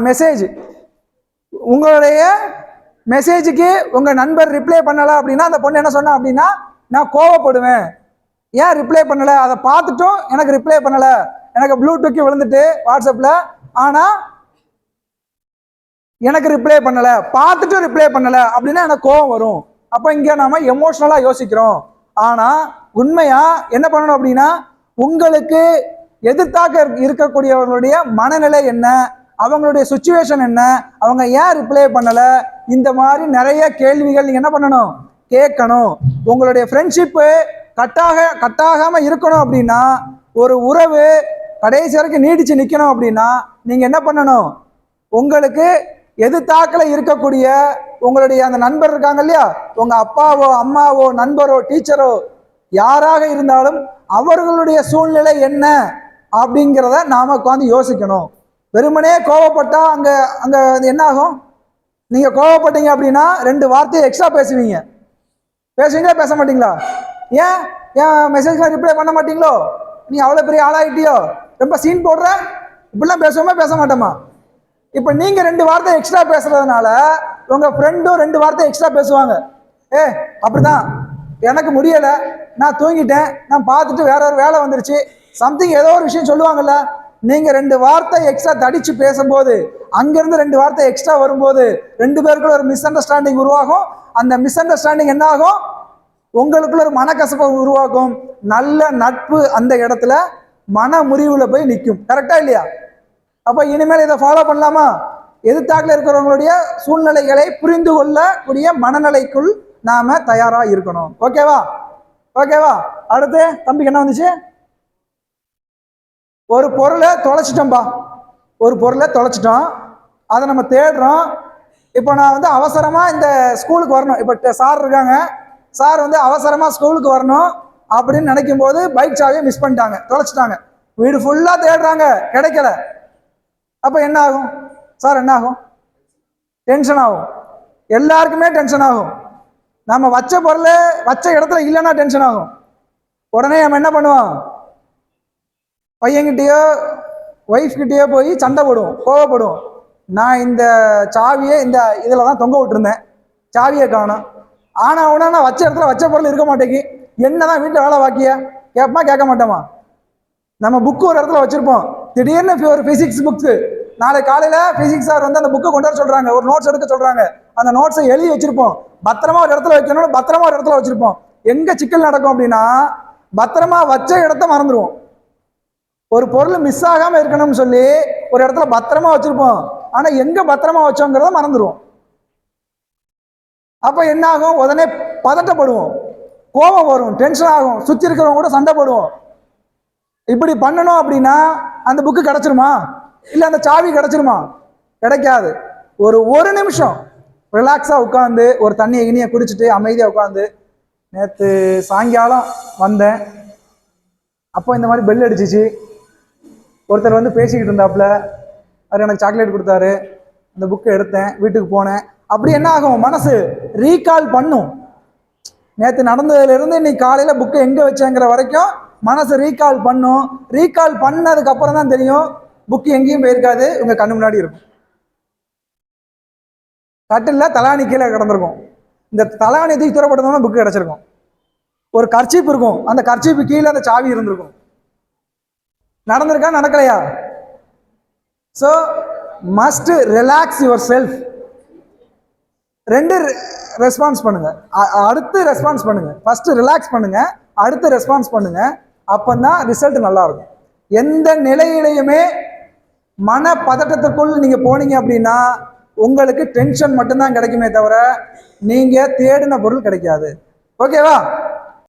Message, உங்களுடைய மெசேஜுக்கு உங்கள் நண்பர் ரிப்ளை பண்ணலை அப்படின்னா அந்த பொண்ணு என்ன சொன்னா அப்படின்னா, நான் கோவப்படுவேன். ஏன் ரிப்ளை பண்ணலை, அதை பார்த்துட்டும் எனக்கு ரிப்ளை பண்ணலை, எனக்கு ப்ளூடூத் விழுந்துட்டு வாட்ஸ்அப்பில், ஆனால் எனக்கு ரிப்ளை பண்ணலை, பார்த்துட்டும் ரிப்ளை பண்ணலை அப்படின்னா எனக்கு கோவம் வரும். அப்போ இங்கே நாம எமோஷ்னலாக யோசிக்கிறோம். ஆனால் உண்மையாக என்ன பண்ணணும் அப்படின்னா, உங்களுக்கு எதிர்த்தாக்க இருக்கக்கூடியவர்களுடைய மனநிலை என்ன, அவங்களுடைய சுச்சுவேஷன் என்ன, அவங்க ஏன் ரிப்ளை பண்ணலை, இந்த நிறைய கேள்விகள் நீங்கள் என்ன பண்ணணும், கேட்கணும். உங்களுடைய ஃப்ரெண்ட்ஷிப்பு கட்டாகாமல் இருக்கணும் அப்படின்னா, ஒரு உறவு கடைசி வரைக்கும் நீடிச்சு நிற்கணும் அப்படின்னா நீங்கள் என்ன பண்ணணும், உங்களுக்கு எதிர்த்தாக்கில் இருக்கக்கூடிய உங்களுடைய அந்த நண்பர் இருக்காங்க இல்லையா, உங்கள் அப்பாவோ அம்மாவோ நண்பரோ டீச்சரோ யாராக இருந்தாலும் அவர்களுடைய சூழ்நிலை என்ன அப்படிங்கிறத நாம உட்காந்து யோசிக்கணும். வெறுமனே கோவப்பட்டா அங்கே அங்கே என்ன ஆகும், நீங்கள் கோவப்பட்டீங்க அப்படின்னா 2 வார்த்தையை எக்ஸ்ட்ரா பேசுவீங்களா பேச மாட்டீங்களா? ஏன் மெசேஜ்லாம் ரிப்ளை பண்ண மாட்டீங்களோ? நீ அவ்வளோ பெரிய ஆளாயிட்டியோ, ரொம்ப சீன் போடுற, இப்படிலாம் பேசுவோமா பேச மாட்டோமா? இப்போ நீங்கள் 2 வார்த்தை எக்ஸ்ட்ரா பேசுறதுனால உங்கள் ஃப்ரெண்டும் 2 வார்த்தை எக்ஸ்ட்ரா பேசுவாங்க. அப்படிதான், எனக்கு முடியலை, நான் தூங்கிட்டேன், நான் பார்த்துட்டு வேற ஒரு வேலை வந்துருச்சு, சம்திங் ஏதோ ஒரு விஷயம் சொல்லுவாங்கல்ல. நீங்கள் 2 வார்த்தை எக்ஸ்ட்ரா தடிச்சு பேசும்போது, அங்கேருந்து 2 வார்த்தை எக்ஸ்ட்ரா வரும்போது 2 பேருக்குள்ள ஒரு மிஸ் அண்டர்ஸ்டாண்டிங் உருவாகும். அந்த மிஸ் அண்டர்ஸ்டாண்டிங் என்ன ஆகும், உங்களுக்குள்ள ஒரு மனக்கசப்பை உருவாக்கும். நல்ல நட்பு அந்த இடத்துல மன முறிவுல போய் நிற்கும். கரெக்டா இல்லையா? அப்போ இனிமேல் இதை ஃபாலோ பண்ணலாமா? எதிர்த்தாக்கில் இருக்கிறவங்களுடைய சூழ்நிலைகளை புரிந்து கொள்ளக்கூடிய மனநிலைக்குள் நாம தயாரா இருக்கணும். ஓகேவா? அடுத்து தம்பிக்கு என்ன வந்துச்சு? ஒரு பொருளை தொலைச்சிட்டோம், அதை நம்ம தேடுறோம். இப்போ நான் அவசரமா இந்த ஸ்கூலுக்கு வரணும். இப்போ சார் இருக்காங்க, சார் அவசரமா ஸ்கூலுக்கு வரணும் அப்படின்னு நினைக்கும் போது பைக் சாவியை மிஸ் பண்ணிட்டாங்க, தொலைச்சிட்டாங்க. வீடு ஃபுல்லா தேடுறாங்க, கிடைக்கல. அப்ப என்ன ஆகும் சார்? என்ன ஆகும்? டென்ஷன் ஆகும். எல்லாருக்குமே டென்ஷன் ஆகும். நம்ம வச்ச பொருள் வச்ச இடத்துல இல்லைன்னா டென்ஷன் ஆகும். உடனே நம்ம என்ன பண்ணுவோம், பையன்கிட்டயோ ஒய்ஃப் கிட்டயோ போய் சண்டை போடுவோம், கோவப்படுவோம். நான் இந்த சாவியை இந்த இதில் தான் தொங்க விட்டுருந்தேன், சாவியை காணும். ஆனால் உடனே நான் வச்ச இடத்துல வச்ச பொருள் இருக்க மாட்டேங்கி, என்னதான் வீட்டில் வேலை வாக்கியா கேட்போமா கேட்க மாட்டோமா? நம்ம புக்கு ஒரு இடத்துல வச்சிருப்போம், திடீர்னு ஒரு பிசிக்ஸ் புக்கு, நாளை காலையில பிசிக்ஸ் சார் அந்த புக்கை கொண்டு வர சொல்றாங்க, ஒரு நோட்ஸ் எடுக்க சொல்றாங்க. அந்த நோட்ஸை எழுதி வச்சிருப்போம், பத்திரமா ஒரு இடத்துல வைக்கணும், பத்திரமா ஒரு இடத்துல வச்சிருப்போம். எங்க சிக்கல் நடக்கும் அப்படின்னா, பத்திரமா வச்ச இடத்த மறந்துடுவோம். ஒரு பொருள் மிஸ் ஆகாம இருக்கணும்னு சொல்லி ஒரு இடத்துல பத்திரமா வச்சிருப்போம், ஆனா எங்க பத்திரமா வச்சோங்கிறத மறந்துடுவோம். அப்ப என்ன ஆகும், உடனே பதட்டப்படுவோம், கோபம் வரும், டென்ஷன் ஆகும், சுற்றி இருக்கிறவங்க கூட சண்டை போடுவோம். இப்படி பண்ணணும் அப்படின்னா அந்த புக்கு கிடைச்சிருமா, இல்லை அந்த சாவி கிடைச்சிருமா? கிடைக்காது. ஒரு நிமிஷம் ரிலாக்ஸா உட்காந்து ஒரு தண்ணியை இனிய குடிச்சிட்டு அமைதியா உட்காந்து, நேற்று சாயங்காலம் வந்தேன், அப்போ இந்த மாதிரி பெல் அடிச்சிச்சு, ஒருத்தர் பேசிக்கிட்டு இருந்தாப்புல, அவர் எனக்கு சாக்லேட் கொடுத்தாரு, அந்த புக்கை எடுத்தேன், வீட்டுக்கு போனேன். அப்படி என்ன ஆகும், மனசு ரீகால் பண்ணும். நேற்று நடந்ததுலேருந்து இன்னைக்கு காலையில் புக்கை எங்கே வச்சேங்கிற வரைக்கும் மனசு ரீகால் பண்ணும். ரீகால் பண்ணதுக்கு அப்புறம் தான் தெரியும் புக்கு எங்கேயும் போயிருக்காது, உங்க கண்ணு முன்னாடி இருக்கும். கட்டில் தலாணி கீழே கிடந்திருக்கும், இந்த தலாணி தூக்கி தூரப்பட்டதும் புக்கு கிடைச்சிருக்கும். ஒரு கர்ச்சீப் இருக்கும், அந்த கர்ச்சீப்பு கீழே அந்த சாவி இருந்திருக்கும். நடந்திருக்கா நடக்கலையா? So must relax yourself. 2 response பண்ணுங்க, அடுத்து ரெஸ்பான்ஸ் பண்ணுங்க. ஃபர்ஸ்ட் ரிலாக்ஸ் பண்ணுங்க, அடுத்து ரெஸ்பான்ஸ் பண்ணுங்க. அப்பதான் ரிசல்ட் நல்லா இருக்கும். எந்த நிலையிலையுமே மன பதட்டத்துக்குள் நீங்க போனீங்க அப்படின்னா உங்களுக்கு டென்ஷன் மட்டும்தான் கிடைக்குமே தவிர நீங்க தேடின பொருள் கிடைக்காது. ஓகேவா?